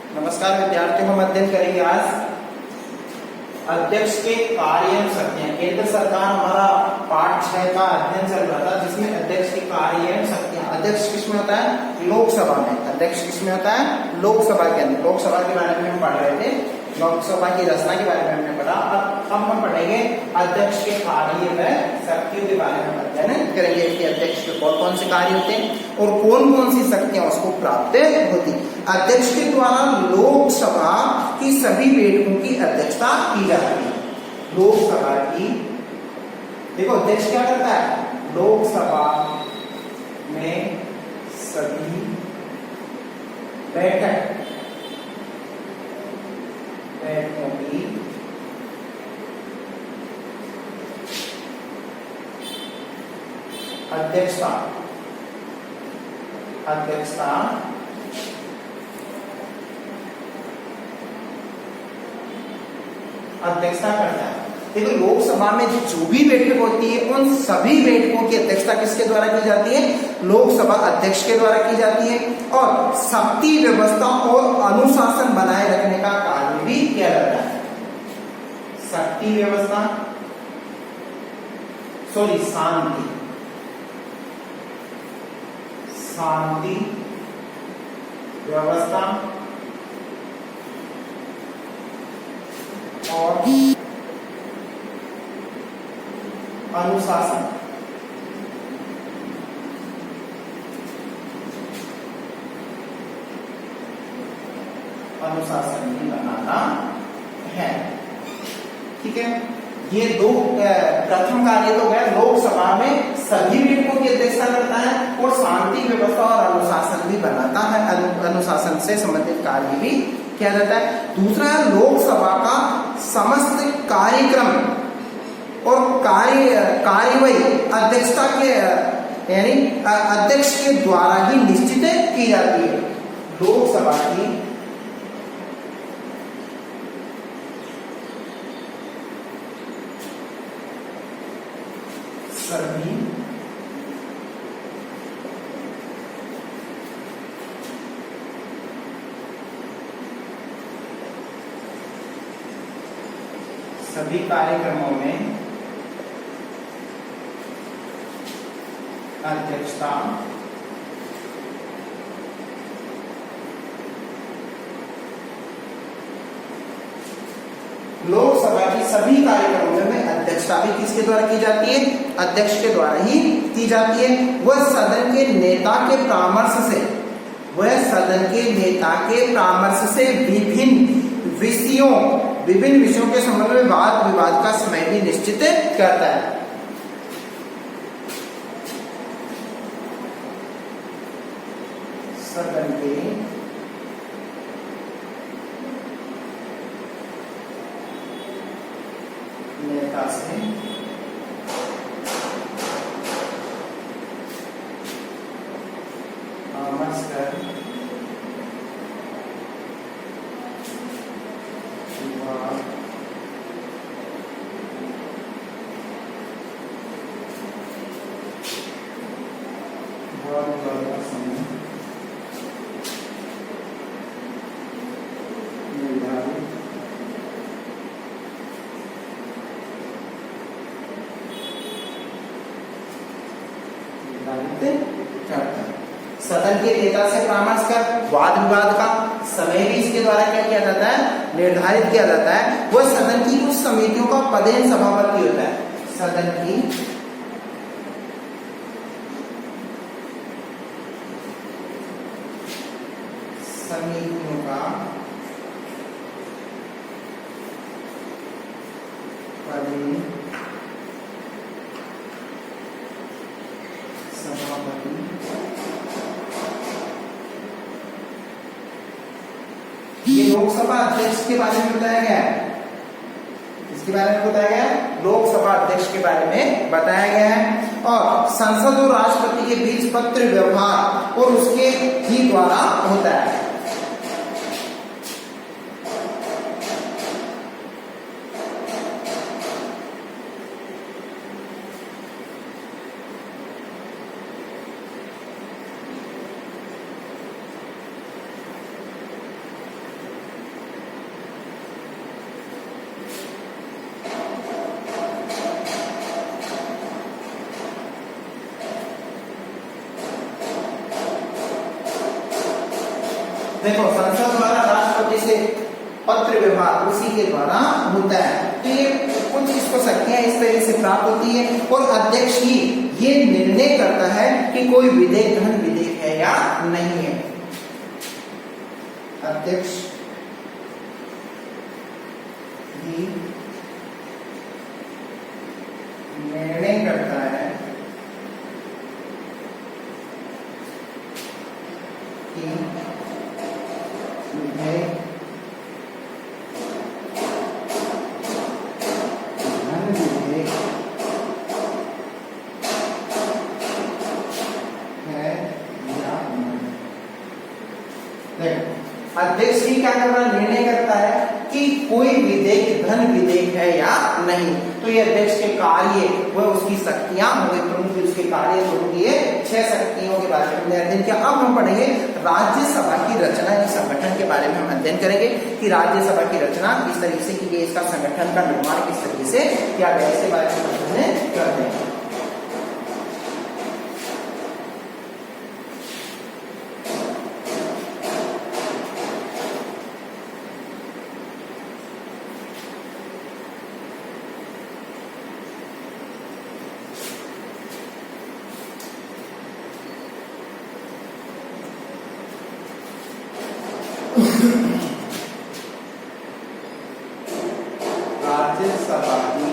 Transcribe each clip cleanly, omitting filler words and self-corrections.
नमस्कार विद्यार्थियों, हम अध्ययन करेंगे आज अध्यक्ष के कार्य एवं शक्तियां। केंद्र सरकार हमारा पाठ 6 का अध्ययन चल रहा था, जिसमें अध्यक्ष के कार्य एवं शक्तियां। अध्यक्ष किसमें होता है? लोकसभा में। अध्यक्ष किसमें होता है? लोकसभा के अंदर। लोकसभा के बारे में हम पढ़ रहे थे, लोकसभा की रचना के बारे में हमने पढ़ा। अब हम पढ़ेंगे अध्यक्ष के कार्य व शक्तियों के बारे में अध्ययन करेंगे कि अध्यक्ष के कौन कौन से कार्य होते हैं और कौन कौन सी शक्तियां उसको प्राप्त होती। अध्यक्ष के द्वारा लोकसभा की सभी बैठकों की अध्यक्षता की जाती है। लोकसभा की, देखो अध्यक्ष क्या करता है? लोकसभा में सभी बैठकों की अध्यक्षता करता है। देखो लोकसभा में जो भी बैठक होती है उन सभी बैठकों की अध्यक्षता किसके द्वारा की जाती है? लोकसभा अध्यक्ष के द्वारा की जाती है। और शक्ति व्यवस्था और अनुशासन बनाए रखने का कार्य भी किया जाता है। शक्ति व्यवस्था, शांति व्यवस्था और अनुशासन भी बनाना है। ठीक है, ये दो प्रथम कार्य तो गया। लोकसभा में सभी बैठकों की अध्यक्षता करता है और शांति व्यवस्था और अनुशासन भी बनाता है। अनुशासन से संबंधित कार्य भी किया जाता है। दूसरा है लोकसभा का समस्त कार्यक्रम और कार्यवाही अध्यक्षता के यानी अध्यक्ष के द्वारा ही निश्चित की जाती है। लोकसभा की सभी कार्यक्रमों में अध्यक्षता लोकसभा की सभी कार्यक्रमों में अध्यक्षता भी किसके द्वारा की जाती है? अध्यक्ष के द्वारा ही की जाती है। वह सदन के नेता के परामर्श से विभिन्न विषयों के संबंध में वाद विवाद का समय भी निश्चित करता है। सदन के नेता से परामर्श कर सदन के नेता से परामर्श कर वाद विवाद का समय भी इसके द्वारा क्या किया जाता है? निर्धारित किया जाता है। वह सदन की कुछ समितियों का पदेन सभापति होता है। सदन की समितियों का पदेन सभापति ये लोकसभा अध्यक्ष के बारे में बताया गया है। इसके बारे में बताया गया है, लोकसभा अध्यक्ष के बारे में बताया गया है। और संसद और राष्ट्रपति के बीच पत्र व्यवहार और उसके ही द्वारा होता है। देखो संसद द्वारा राष्ट्रपति से पत्र व्यवहार उसी के द्वारा होता है। तो ये कुछ इसको शक्तियां इस तरीके से प्राप्त होती है और अध्यक्ष ही ये निर्णय करता है कि कोई विधेयक धन विधेयक है या नहीं है। अध्यक्ष ही निर्णय करता है कि विधेयक अध्यक्ष ही क्या कर रहा है, निर्णय करता है कि कोई विधेयक धन विधेयक है या नहीं। तो ये अध्यक्ष के कार्य वह उसकी शक्तियां होंगे, प्रमुख उसके कार्य होंगे। ये 6 शक्तियों के बारे में हमने अध्ययन किया। अब हम पढ़ेंगे राज्यसभा की रचना की संगठन के बारे में हम अध्ययन करेंगे कि राज्यसभा की रचना किस तरीके से की गई, इसका संगठन का निर्माण किस तरीके से किया गया, इसके बारे में अध्ययन करते हैं। राज्यसभा की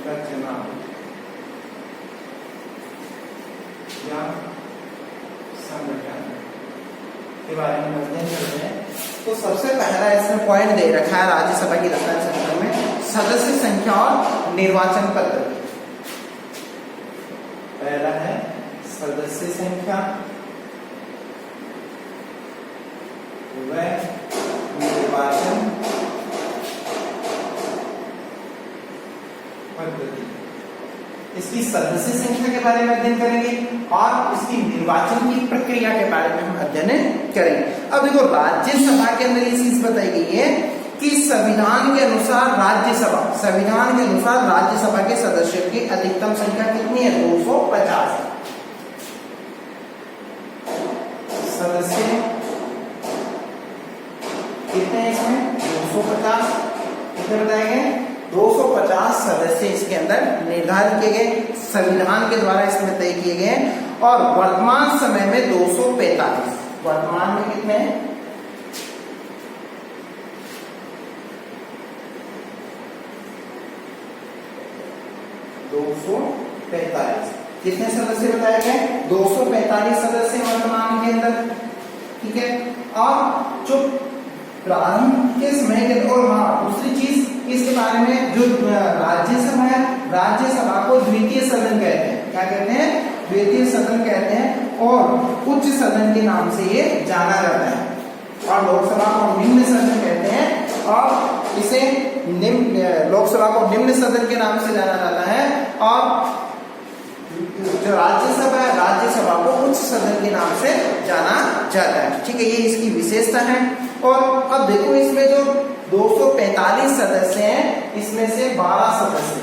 रचना या संगठन के बारे में अध्ययन करते हैं। तो सबसे पहला इसमें पॉइंट दे रखा है राज्यसभा की रचना संगठन में सदस्य संख्या और निर्वाचन पद्धति। पहला है सदस्य संख्या व निर्वाचन पद्धति। इसकी सदस्य संख्या के बारे में अध्ययन करेंगे और इसकी निर्वाचन की प्रक्रिया के बारे में हम अध्ययन करेंगे। अब देखो राज्यसभा के अंदर ये चीज बताई गई है कि संविधान के अनुसार संविधान के अनुसार राज्यसभा के सदस्यों की अधिकतम संख्या कितनी है, 250 सदस्य कितने हैं इसमें, 250। कितने बताए गए, 250 सदस्य इसके अंदर निर्धारित किए गए, संविधान के द्वारा इसमें तय किए गए। और वर्तमान समय में 245, वर्तमान में कितने हैं, 245। कितने सदस्य बताए गए, 245 सदस्य वर्तमान के अंदर, ठीक है। और जो प्रारंभ के समय के, और हाँ दूसरी चीज इसके बारे में, जो राज्यसभा है, राज्यसभा को द्वितीय सदन कहते हैं। क्या कहते हैं, द्वितीय सदन कहते हैं और उच्च सदन के नाम से ये जाना जाता है। और लोकसभा को निम्न सदन कहते हैं और इसे लोकसभा को निम्न सदन के नाम से जाना जाता है। और जो राज्यसभा है, राज्यसभा को उच्च सदन के नाम से जाना जाता है, ठीक है। ये इसकी विशेषता है। और अब देखो इसमें जो 245 सदस्य हैं, इसमें से 12 सदस्य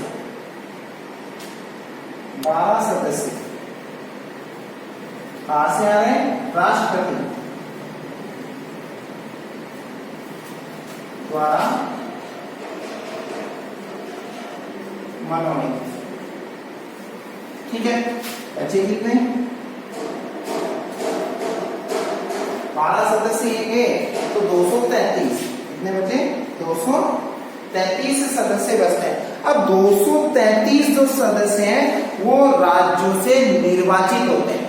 कहां से आ रहे हैं, राष्ट्रपति द्वारा मनोनीत, ठीक है। बच्चे कितने, 12 सदस्य ये तो 233, कितने बचे, 233 सदस्य बचते हैं। अब 233 जो सदस्य हैं वो राज्यों से निर्वाचित होते हैं।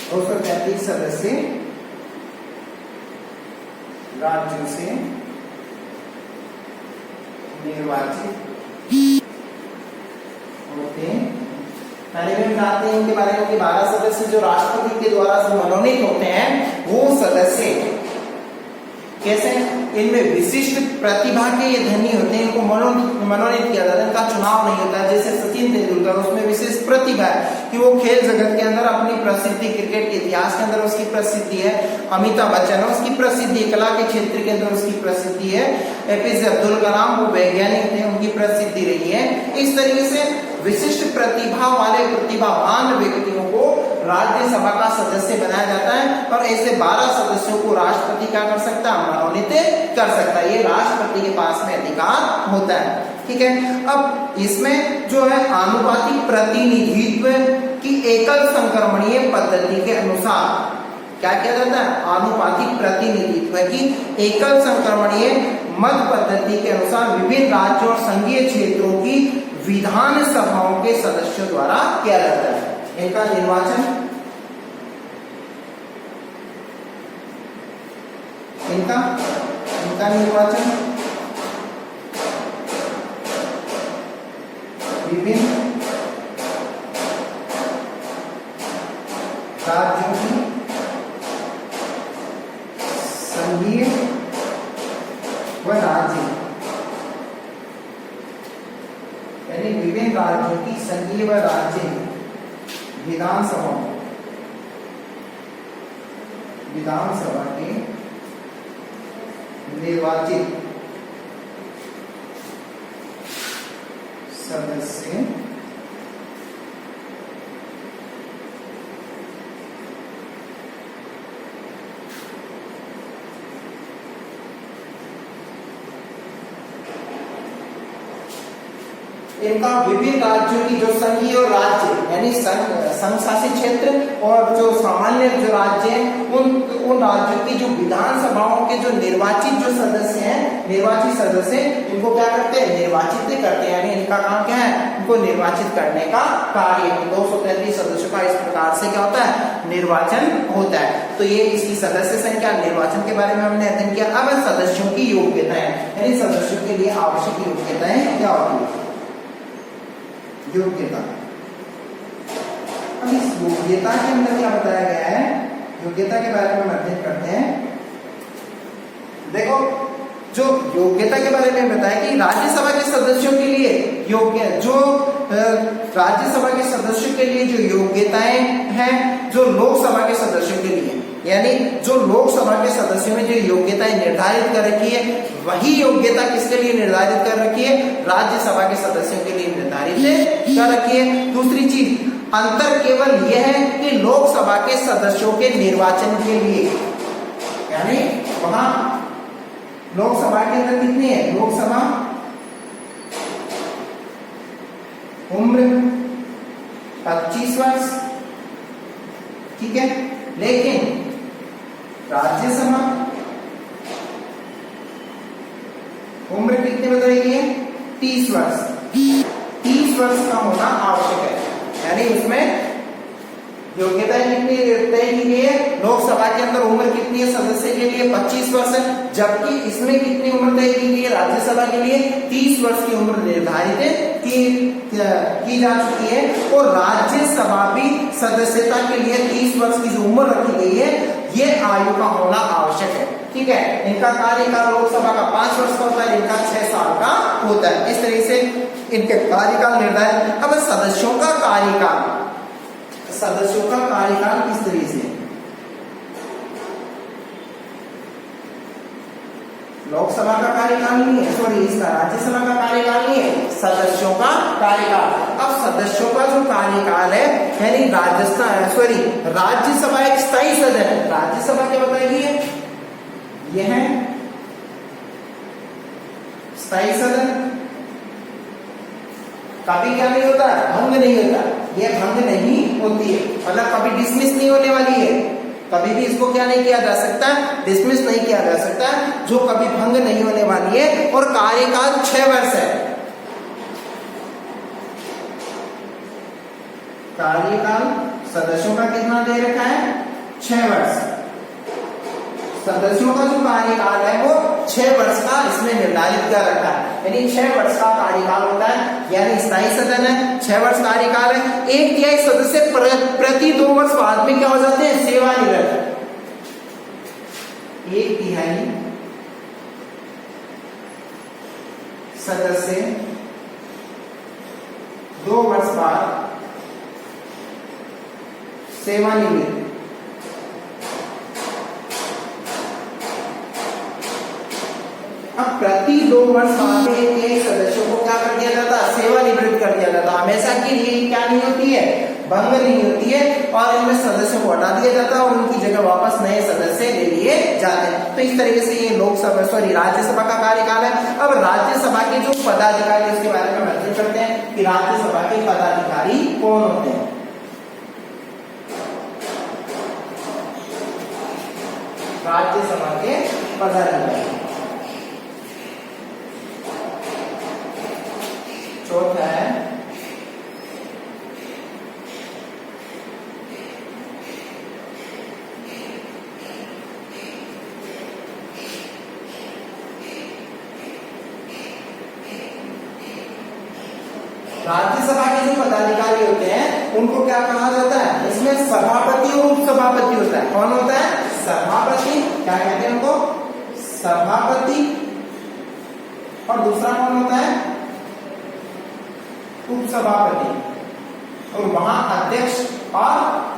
233 सदस्य राज्यों से निर्वाचित होते हैं। पहले भी हम जानते हैं इनके बारे में कि 12 सदस्य जो राष्ट्रपति के द्वारा मनोनीत होते हैं, वो सदस्य कैसे, इनमें विशिष्ट प्रतिभा के ये धनी होते हैं, इनको मनोनीत किया जाता है, इनका चुनाव नहीं होता है। जैसे सचिन तेंदुलकर, उसमें विशेष प्रतिभा है कि वो खेल जगत के अंदर अपनी प्रसिद्धि, क्रिकेट के इतिहास के अंदर उसकी प्रसिद्धि है। अमिताभ बच्चन है, उसकी प्रसिद्धि, कला के क्षेत्र के अंदर उसकी प्रसिद्धि है। एपीजे अब्दुल कलाम, वो वैज्ञानिक थे, उनकी प्रसिद्धि रही है। इस तरीके से विशिष्ट प्रतिभा वाले प्रतिभावान व्यक्तियों को राज्यसभा का सदस्य बनाया जाता है और ऐसे 12 सदस्यों को राष्ट्रपति क्या कर सकता है, मनोनीत कर सकता है। ये राष्ट्रपति के पास में अधिकार होता है। ठीक है, अब इसमें जो है आनुपातिक प्रतिनिधित्व की एकल संक्रमणीय पद्धति के अनुसार क्या किया जाता है, आनुपातिक प्रतिनिधित्व की एकल संक्रमणीय मत पद्धति के अनुसार विभिन्न राज्यों और संघीय क्षेत्रों की विधान सभाओं के सदस्यों द्वारा किया जाता है। इनका निर्वाचन इनका निर्वाचन विभिन्न राज्यों की संघीय व राज्य यानी विभिन्न राज्यों की संघीय व राज्य विधानसभा के निर्वाचित सदस्य इनका विभिन्न राज्यों की जो संघीय और राज्य यानी संघ शासित क्षेत्र और जो सामान्य जो राज्य हैं उन राज्यों की जो विधानसभाओं के जो निर्वाचित जो सदस्य हैं, निर्वाचित सदस्य इनको क्या करते हैं, निर्वाचित करते हैं। यानी इनका काम क्या है, इनको निर्वाचित करने का कार्य। 233 सदस्यों का इस प्रकार से क्या होता है, निर्वाचन होता है। तो ये इसकी सदस्य संख्या, निर्वाचन के बारे में हमने अध्ययन किया। अब सदस्यों की योग्यताएं यानी सदस्यों के लिए आवश्यक योग्यताएं क्या होती है, योग्यता। अब इस योग्यता के अंदर क्या बताया गया है, योग्यता के बारे में हम अध्ययन करते हैं। देखो, जो योग्यता के बारे में बताया कि राज्यसभा के सदस्यों के लिए योग्य जो राज्यसभा के सदस्यों के लिए जो योग्यताएं हैं, जो लोकसभा के सदस्यों के लिए यानी जो लोकसभा के सदस्यों में जो योग्यताएं निर्धारित कर रखी है, वही योग्यता किसके लिए निर्धारित कर रखी है, राज्यसभा के सदस्यों के लिए निर्धारित कर रखी है। दूसरी चीज, अंतर केवल यह है कि लोकसभा के सदस्यों के निर्वाचन के लिए यानी वहां लोकसभा के अंदर कितनी है, लोकसभा उम्र 25 वर्ष, ठीक है, लेकिन राज्यसभा उम्र कितनी बताई गई है, 30 वर्ष। 30 वर्ष का होना आवश्यक है। यानी उसमें योग्यताएं कितनी तय की गई है, लोकसभा के अंदर उम्र कितनी है सदस्य के लिए, 25 वर्ष है, जबकि इसमें कितनी उम्र तय की गई है, राज्यसभा के लिए 30 वर्ष की उम्र निर्धारित की जा चुकी है। और राज्यसभा भी सदस्यता के लिए 30 वर्ष की जो उम्र रखी गई है, ये आयु का होना आवश्यक है। ठीक है, इनका कार्यकाल लोकसभा का 5 वर्ष का होता है, इनका 6 साल का होता है। इस तरह से इनके कार्यकाल निर्धारित। अब सदस्यों का कार्यकाल, सदस्यों का कार्यकाल किस तरह से, लोकसभा का कार्यकाल नहीं है, सॉरी इसका राज्यसभा का कार्यकाल नहीं है, सदस्यों का कार्यकाल। अब सदस्यों का जो कार्यकाल है यानी राज्यसभा एक स्थायी सदन है। राज्यसभा क्या बताएगी है, यह है स्थायी सदन, कभी क्या नहीं होता, भंग नहीं होता, यह भंग नहीं होती है, मतलब कभी डिसमिस नहीं होने वाली है, कभी भी इसको क्या नहीं किया जा सकता, डिसमिस नहीं किया जा सकता, जो कभी भंग नहीं होने वाली है। और कार्यकाल 6 वर्ष है, कार्यकाल सदस्यों का कितना दे रखा है, 6 वर्ष। सदस्यों का जो कार्यकाल है वो 6 वर्ष का इसमें निर्धारित कर रखा है, यानी 6 वर्ष का कार्यकाल होता है। यानी स्थायी सदन है, 6 वर्ष कार्यकाल है। 1/3 सदस्य प्रति 2 वर्ष बाद में क्या हो जाते हैं, सेवानिवृत्त। 1/3 सदस्य 2 वर्ष बाद सेवानिवृत्त। अब प्रति 2 वर्ष बाद एक सदस्यों को क्या कर दिया जाता है, सेवानिवृत्त कर दिया जाता है। हमेशा के लिए क्या नहीं होती है, भंग नहीं होती है और इनमें सदस्यों को हटा दिया जाता है और उनकी जगह वापस नए सदस्य ले लिए जाते हैं। तो इस तरीके से ये लोकसभा राज्यसभा का कार्यकाल है। अब राज्यसभा के जो पदाधिकारी उसके बारे में अध्ययन करते हैं कि राज्यसभा के पदाधिकारी कौन होते हैं। राज्यसभा के पदाधिकारी चौथा है राज्यसभा के जो पदाधिकारी होते हैं उनको क्या कहा जाता है, इसमें सभापति और उपसभापति होता है। कौन होता है? सभापति, क्या कहते हैं उनको? सभापति। और दूसरा कौन होता है? उपसभापति। और वहां अध्यक्ष और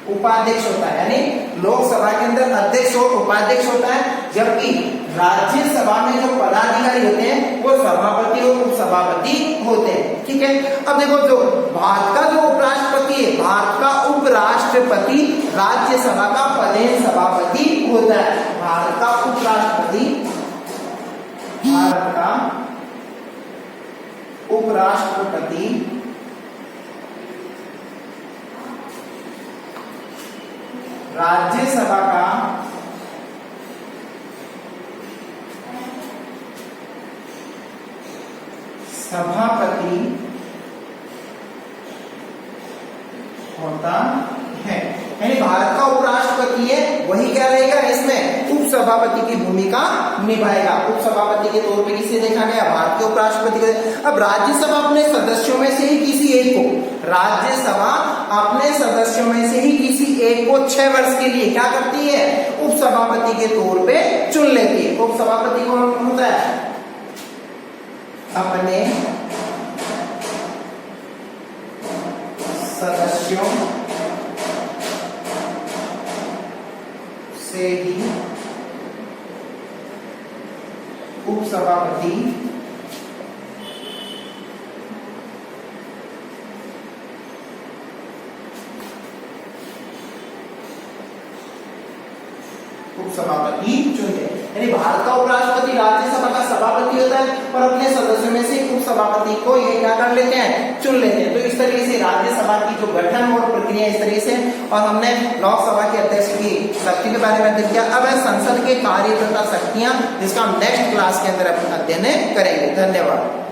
उपाध्यक्ष होता है, यानी लोकसभा के अंदर अध्यक्ष और उपाध्यक्ष होता है, जबकि राज्यसभा में जो पदाधिकारी होते हैं वो सभापति और उपसभापति होते हैं। ठीक है। अब देखो, जो भारत का जो उपराष्ट्रपति है, भारत का उपराष्ट्रपति राज्यसभा का पदेन सभापति होता है। भारत का उपराष्ट्रपति, भारत का उपराष्ट्रपति राज्यसभा का सभापति होता है। यानी भारत का उपराष्ट्रपति है वही क्या रहेगा, इसमें उपसभापति की भूमिका निभाएगा। उपसभापति के तौर पे किसे देखा गया? भारत के उपराष्ट्रपति को। अब राज्यसभा अपने सदस्यों में से ही किसी एक को, राज्यसभा अपने सदस्यों में से ही किसी एक को 6 वर्ष के लिए क्या करती है? उपसभापति के तौर पे चुन लेती है। उपसभापति कौन होता है? अपने सदस्यों से ही उपसभापति चुनते हैं। यानी भारत का उपराष्ट्रपति राज्यसभा का सभापति होता है और अपने सदस्यों में से उपसभापति को ये क्या कर लेते हैं? चुन लेते हैं। तो इस तरीके से राज्यसभा की जो गठन और प्रक्रिया इस तरीके से, और हमने लोकसभा के अध्यक्ष की शक्ति के बारे में अध्ययन किया। अब है संसद के कार्य तथा शक्तियां, जिसका हम नेक्स्ट क्लास के अंदर अध्ययन करेंगे। धन्यवाद।